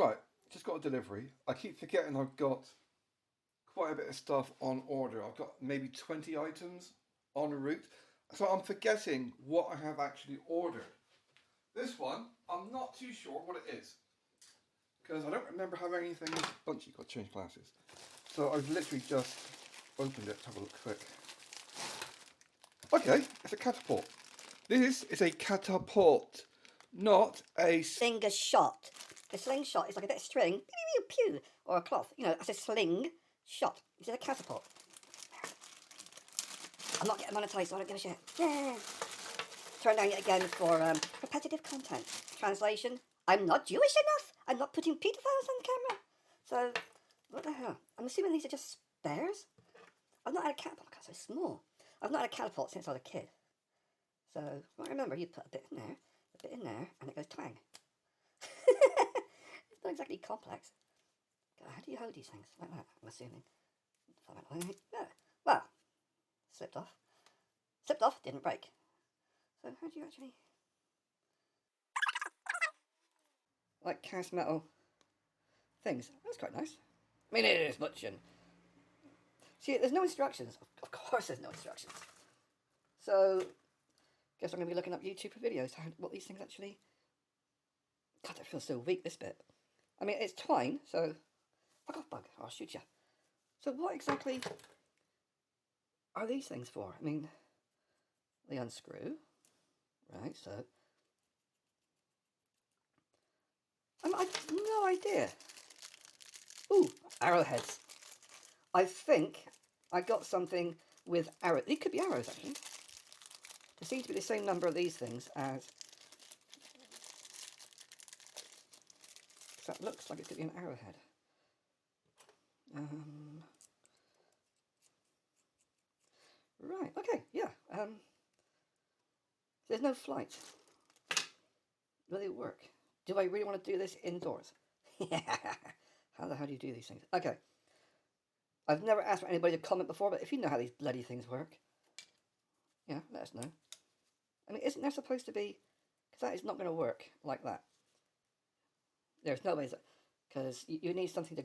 Right, just got a delivery. I keep forgetting I've got quite a bit of stuff on order. I've got maybe 20 items en route. So I'm forgetting what I have actually ordered. This one, I'm not too sure what it is. Because I don't remember having anything in this bunch. You've got to change glasses. So I've literally just opened it to have a look quick. Okay, it's a catapult. This is a catapult, not a Sling a shot. A slingshot is like a bit of string, pew, pew, pew, or a cloth. You know, that's a sling shot. This is a catapult. I'm not getting monetized, so I don't give a shit. Yeah. Turn down yet again for repetitive content. Translation: I'm not Jewish enough. I'm not putting pedophiles on camera. So, what the hell? I'm assuming these are just spares. I've not had a catapult because they're small. I've not had a catapult since I was a kid. So, I remember you put a bit in there, and it goes twang. It's not exactly complex. How do you hold these things? Like that, I'm assuming. Yeah. Well, slipped off. Slipped off, didn't break. So how do you actually... Like cast metal things. That's quite nice. I mean, it is much and... See, there's no instructions. Of course there's no instructions. So, guess I'm going to be looking up YouTube videos, what these things actually... God, that feels so weak, this bit. I mean, it's twine, so... Fuck off, bug, or I'll shoot you. So what exactly are these things for? I mean, they unscrew. Right, so... I've no idea. Ooh, arrowheads. I think I got something with arrows. These could be arrows, actually. There seems to be the same number of these things as... That looks like it could be an arrowhead. Right, okay, yeah. There's no flight. Will they work? Do I really want to do this indoors? How the hell do you do these things? Okay. I've never asked for anybody to comment before, but if you know how these bloody things work, yeah, let us know. I mean, isn't there supposed to be... Because that is not going to work like that. There's no way... Because you need something to...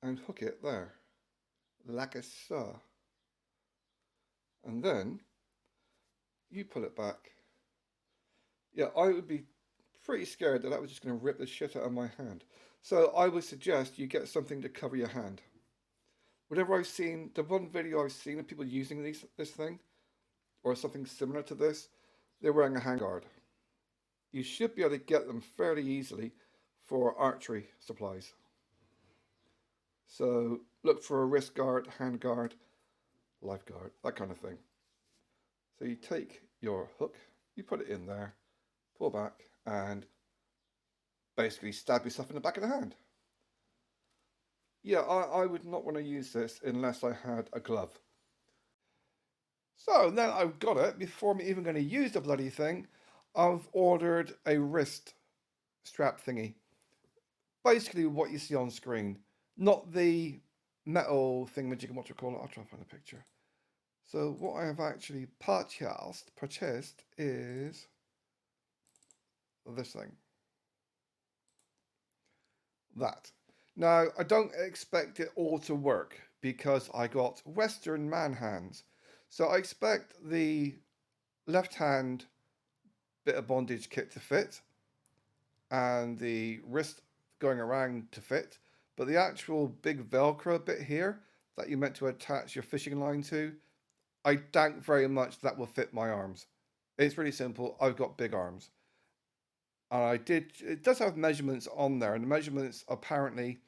and hook it there, like a saw. And then you pull it back. Yeah, I would be pretty scared that was just going to rip the shit out of my hand. So I would suggest you get something to cover your hand. Whatever I've seen, the one video I've seen of people using this thing, or something similar to this, they're wearing a handguard. You should be able to get them fairly easily for archery supplies. So look for a wrist guard, hand guard, life guard, that kind of thing. So you take your hook, you put it in there, pull back, and basically stab yourself in the back of the hand. Yeah, I would not want to use this unless I had a glove. So then I've got it. Before I'm even going to use the bloody thing, I've ordered a wrist strap thingy. Basically what you see on screen. Not the metal thing which you can, what you call it. I'll try and find a picture. So what I have actually purchased is this thing. That. Now, I don't expect it all to work because I got Western man hands. So I expect the left hand bit of bondage kit to fit and the wrist going around to fit. But the actual big Velcro bit here that you meant to attach your fishing line to, I doubt very much that will fit my arms. It's really simple. I've got big arms. And it does have measurements on there, and the measurements apparently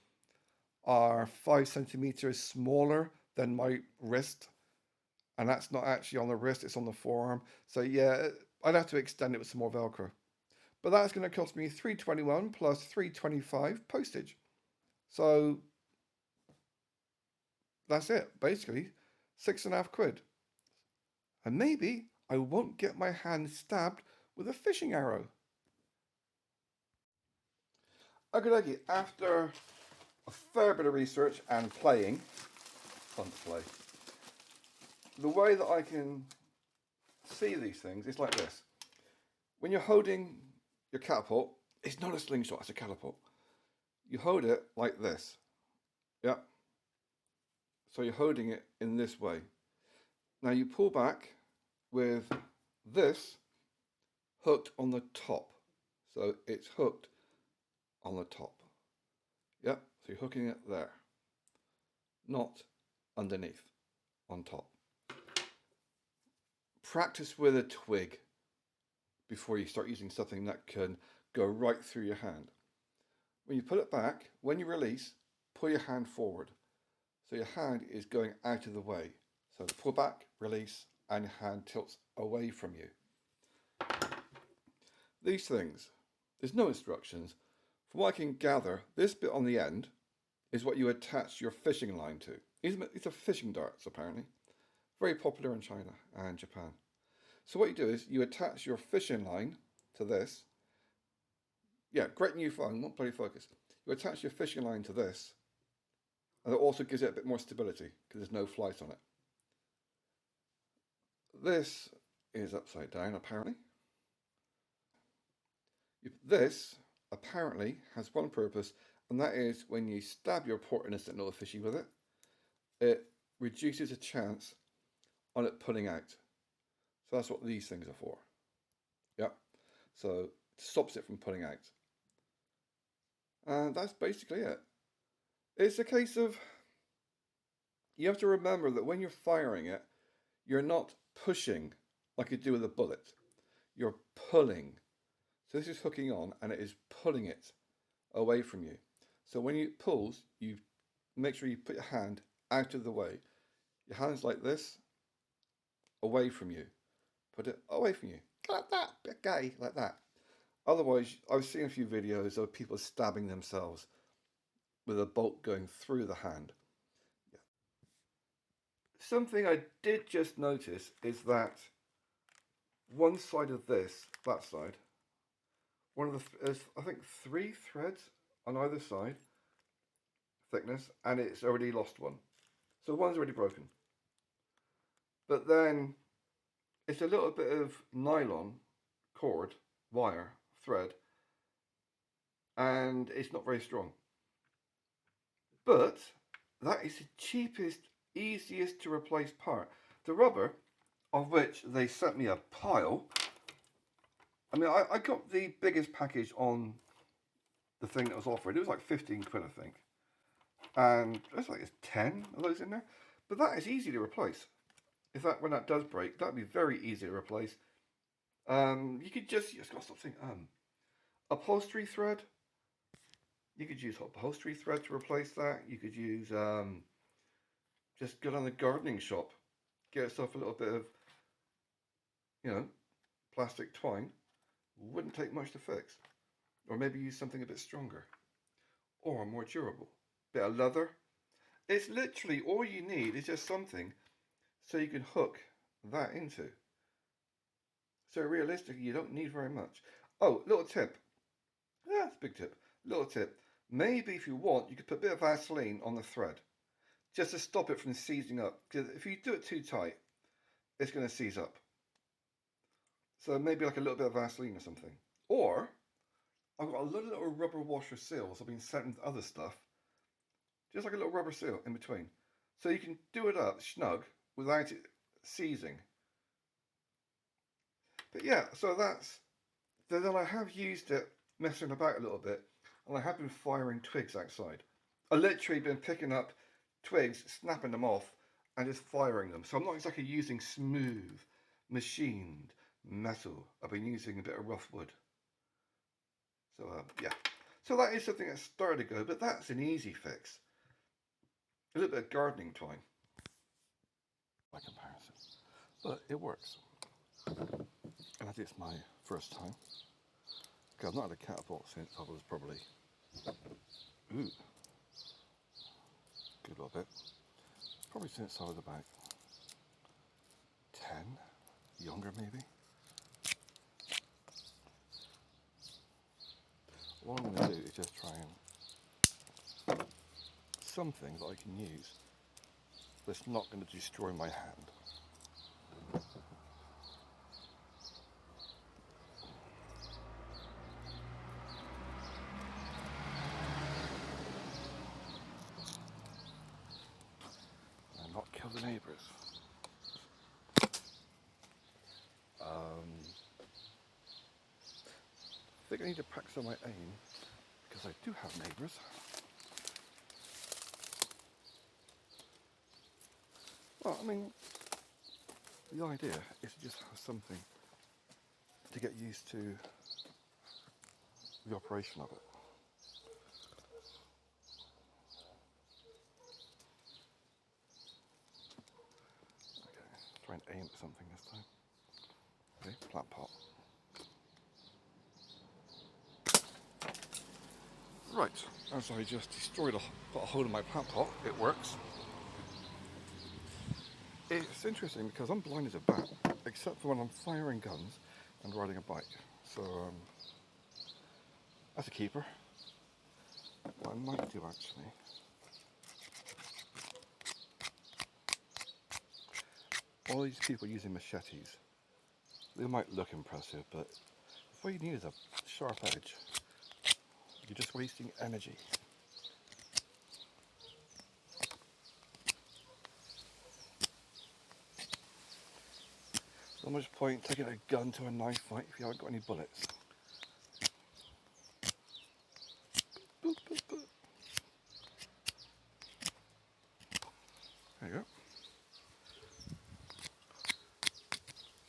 are 5 centimeters smaller than my wrist. And that's not actually on the wrist, it's on the forearm. So yeah, I'd have to extend it with some more Velcro. but that's going to cost me £3.21 plus £3.25 postage. So that's it, basically £6.50. And maybe I won't get my hand stabbed with a fishing arrow. Okay, after a fair bit of research and playing, fun to play, the way that I can see these things is like this. When you're holding your catapult, it's not a slingshot, it's a catapult. You hold it like this. Yeah. So you're holding it in this way. Now you pull back with this hooked on the top. So it's hooked on the top. Yep, so you're hooking it there. Not underneath, on top. Practice with a twig before you start using something that can go right through your hand. When you put it back, when you release, pull your hand forward. So your hand is going out of the way. So pull back, release, and your hand tilts away from you. These things, there's no instructions. From what I can gather, this bit on the end is what you attach your fishing line to. These are fishing darts, apparently. Very popular in China and Japan. So what you do is you attach your fishing line to this. Yeah, great new phone, won't bloody focus. You attach your fishing line to this, and it also gives it a bit more stability because there's no flight on it. This is upside down, apparently. This apparently has one purpose, and that is when you stab your poor innocent little fishy with it, it reduces the chance on it pulling out. So that's what these things are for. Yep. So it stops it from pulling out. And that's basically it. It's a case of, you have to remember that when you're firing it, you're not pushing like you do with a bullet. You're pulling. So this is hooking on and it is pulling it away from you. So when it pulls, you make sure you put your hand out of the way. Your hand's like this, away from you. Put it away from you. Like that, bit gay, like that. Otherwise, I've seen a few videos of people stabbing themselves with a bolt going through the hand. Yeah. Something I did just notice is that one side of this, that side, there's I think 3 threads on either side, thickness, and it's already lost one. So one's already broken. But then it's a little bit of nylon cord, wire, thread, and it's not very strong. But that is the cheapest, easiest to replace part. The rubber, of which they sent me a pile. I mean, I got the biggest package on the thing that was offered. It was like 15 quid, I think. And it's like 10 of those in there. But that is easy to replace. When that does break, that'd be very easy to replace. You could just, it's got something, upholstery thread. You could use upholstery thread to replace that. You could use, just go down the gardening shop, get yourself a little bit of, plastic twine. Wouldn't take much to fix. Or maybe use something a bit stronger or more durable. Bit of leather. It's literally all you need is just something so you can hook that into. So realistically, you don't need very much. Oh, little tip. Yeah, it's a big tip. Little tip. Maybe if you want, you could put a bit of Vaseline on the thread just to stop it from seizing up. Because if you do it too tight, it's going to seize up. So maybe like a little bit of Vaseline or something. Or I've got a little rubber washer seals I've been sent with other stuff. Just like a little rubber seal in between. So you can do it up snug without it seizing. But yeah, so then I have used it messing about a little bit, and I have been firing twigs outside. I've literally been picking up twigs, snapping them off, and just firing them. So I'm not exactly using smooth, machined metal. I've been using a bit of rough wood. So yeah. So that is something that started to go, but that's an easy fix. A little bit of gardening twine. By comparison. But it works. And I think it's my first time. Okay, I've not had a catapult since I was probably, ooh, good little bit. Probably since I was about 10, younger maybe. What I'm going to do is just try and something that I can use that's not going to destroy my hand. And not kill the neighbours. I think I need to practice on my aim because I do have neighbours. Well, I mean, the idea is to just have something to get used to the operation of it. Okay, let's try and aim at something this time. Okay, plant pot. Right, as I just got a hold of my plant pot, it works. It's interesting because I'm blind as a bat, except for when I'm firing guns and riding a bike. So that's a keeper. What I might do actually, all these people using machetes, they might look impressive, but what you need is a sharp edge. You're just wasting energy. Not much point taking a gun to a knife fight if you haven't got any bullets. Boop, boop, boop. There you go.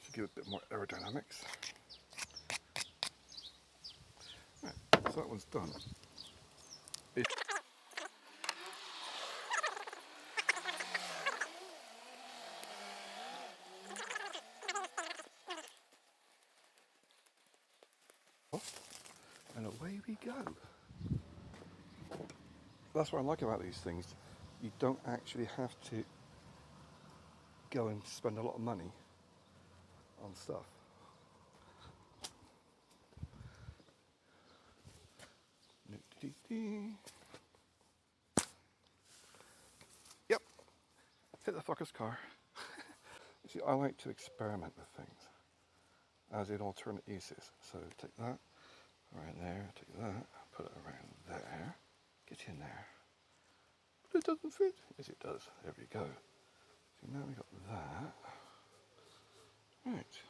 Should give it a bit more aerodynamics. Right, so that one's done. And away we go. That's what I like about these things. You don't actually have to go and spend a lot of money on stuff. Yep, hit the fucker's car. You see, I like to experiment with things as in alternate uses. So take that right there, take that, put it around there, get in there. But it doesn't fit. Yes, it does. There we go. So now we got that. Right.